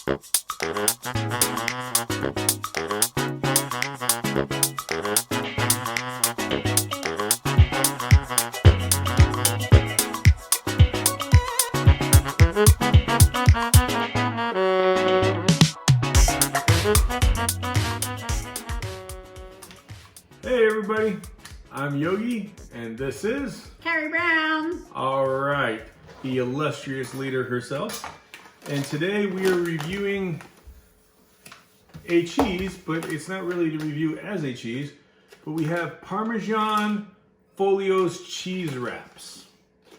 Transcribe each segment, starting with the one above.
Hey everybody, I'm Yogi, and this is Carrie Brown. All right, the illustrious leader herself. And today we are reviewing a cheese, but it's not really to review as a cheese, but we have Parmesan Folios Cheese Wraps.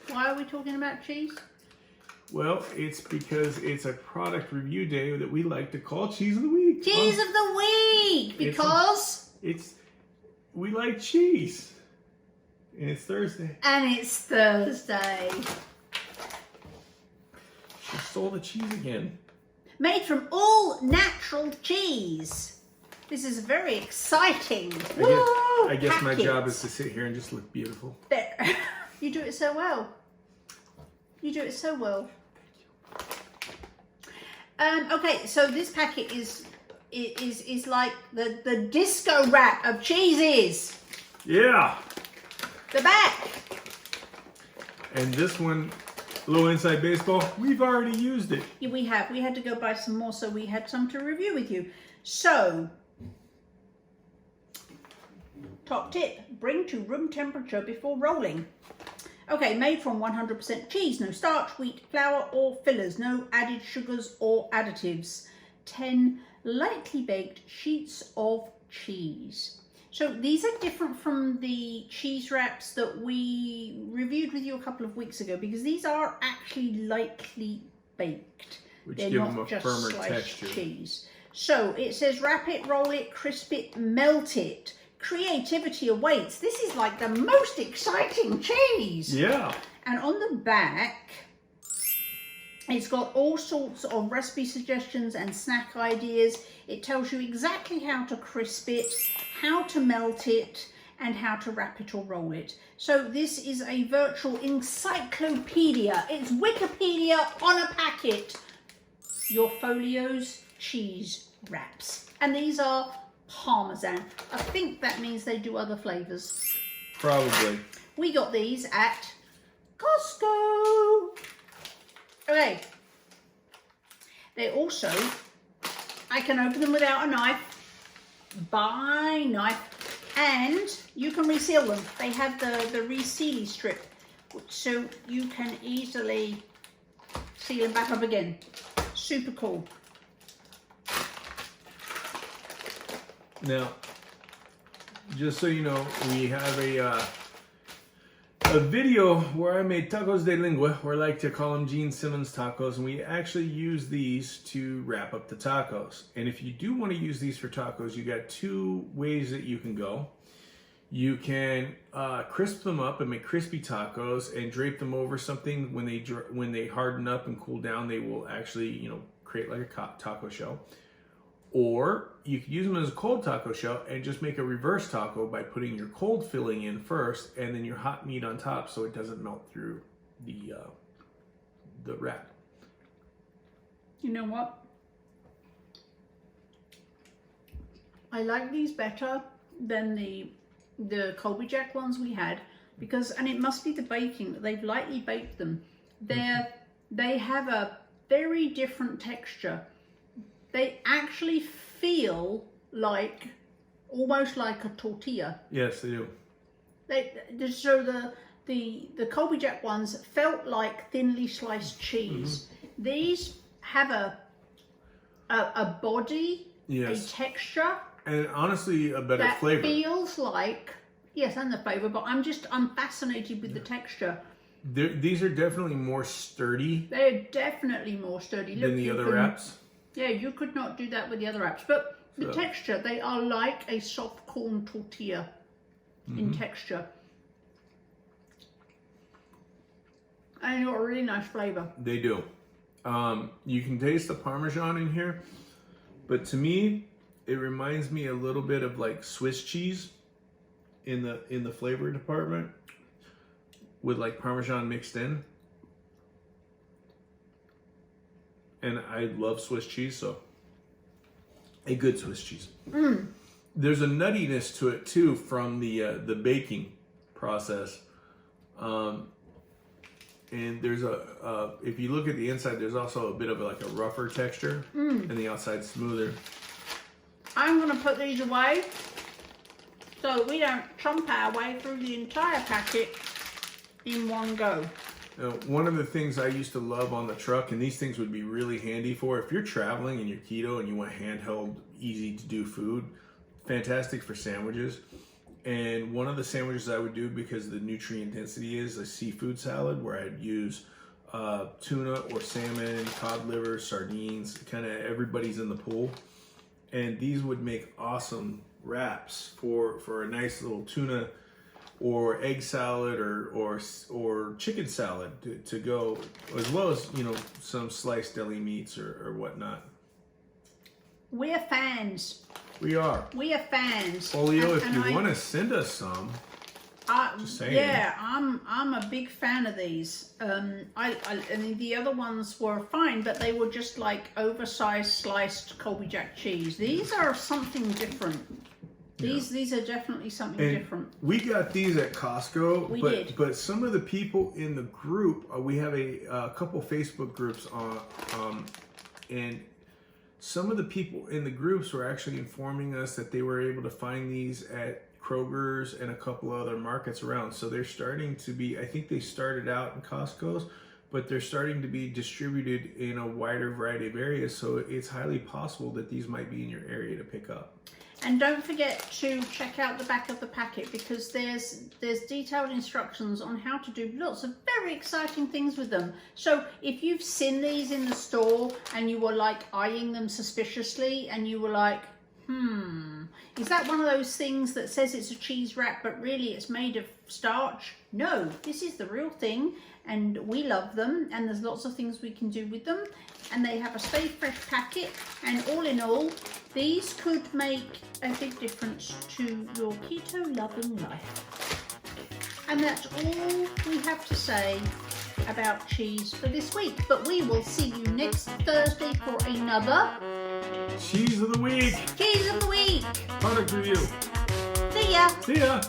Why are we talking about cheese? Well, it's because it's a product review day that we like to call Cheese of the Week. Cheese of the week, because we like cheese. And it's Thursday. And it's Thursday. She stole the cheese again. Made from all natural cheese. This is very exciting. I guess my packet. job is to sit here and just look beautiful. There. You do it so well. You do it so well. Okay, so this packet is like the disco wrap of cheeses. Yeah. The back. And this one, a little inside baseball, we've already used it. Yeah, we have. We had to go buy some more, so we had some to review with you. So, top tip, bring to room temperature before rolling. Okay, made from 100% cheese, no starch, wheat, flour or fillers, no added sugars or additives. 10 lightly baked sheets of cheese. So these are different from the cheese wraps that we reviewed with you a couple of weeks ago, because these are actually lightly baked. Which They're give not them a just firmer sliced texture. cheese. So it says wrap it, roll it, crisp it, melt it. Creativity awaits. This is like the most exciting cheese. Yeah. And on the back, it's got all sorts of recipe suggestions and snack ideas. It tells you exactly how to crisp it, how to melt it, and how to wrap it or roll it. So this is a virtual encyclopedia. It's Wikipedia on a packet. Your Folios cheese wraps. And these are Parmesan. I think that means they do other flavors. Probably. We got these at Costco. Okay. They also, I can open them without a knife, by knife, and you can reseal them. They have the resealy strip, so you can easily seal them back up again. Super cool. Now, just so you know, we have a video where I made tacos de lengua, or I like to call them Gene Simmons tacos, and we actually use these to wrap up the tacos. And if you do want to use these for tacos, you got two ways that you can go. You can crisp them up and make crispy tacos and drape them over something. When they harden up and cool down, they will actually, create like a taco shell. Or you could use them as a cold taco shell and just make a reverse taco by putting your cold filling in first and then your hot meat on top, so it doesn't melt through the wrap. You know what? I like these better than the Colby Jack ones we had, because, and it must be the baking, that they've lightly baked them. They have a very different texture. They actually feel like, almost like a tortilla. Yes, they do. So the Colby Jack ones felt like thinly sliced cheese. Mm-hmm. These have a body, yes, a texture, and honestly a better flavor. That feels like, yes, and the flavor. But I'm fascinated with the texture. These are definitely more sturdy. They're definitely more sturdy than the other wraps. Yeah, you could not do that with the other wraps. But the texture, they are like a soft corn tortilla in texture. And they've got a really nice flavor. They do. You can taste the Parmesan in here, but to me, it reminds me a little bit of like Swiss cheese in the flavor department, with like Parmesan mixed in. and I love Swiss cheese, so a good Swiss cheese. There's a nuttiness to it too from the baking process, and there's if you look at the inside, there's also a bit of like a rougher texture, and the outside smoother. I'm going to put these away so we don't chomp our way through the entire packet in one go. Now, one of the things I used to love on the truck, and these things would be really handy for if you're traveling and you're keto and you want handheld, easy to do food, fantastic for sandwiches. And one of the sandwiches I would do, because the nutrient density is a seafood salad, where I'd use tuna or salmon, cod liver, sardines, kind of everybody's in the pool. And these would make awesome wraps for a nice little tuna or egg salad or chicken salad to go, as well as, you know, some sliced deli meats or whatnot. We're fans. We are. We are fans. Folio, if you want to send us some, just saying. Yeah, I'm a big fan of these. I mean, the other ones were fine, but they were just like oversized sliced Colby Jack cheese. These are something different. These are definitely something different. We got these at Costco, We did. But some of the people in the group, we have a couple Facebook groups on, and some of the people in the groups were actually informing us that they were able to find these at Kroger's and a couple other markets around. So they're starting to be, I think they started out in Costco's, but they're starting to be distributed in a wider variety of areas. So it's highly possible that these might be in your area to pick up. And don't forget to check out the back of the packet, because there's detailed instructions on how to do lots of very exciting things with them. So if you've seen these in the store and you were like eyeing them suspiciously and you were like, is that one of those things that says it's a cheese wrap but really it's made of starch? No, this is the real thing, and we love them, and there's lots of things we can do with them, and they have a stay fresh packet, and all in all, these could make a big difference to your keto loving life. And that's all we have to say about cheese for this week, but we will see you next Thursday for another Cheese of the week. Cheese of the Week. Product review. See ya. See ya.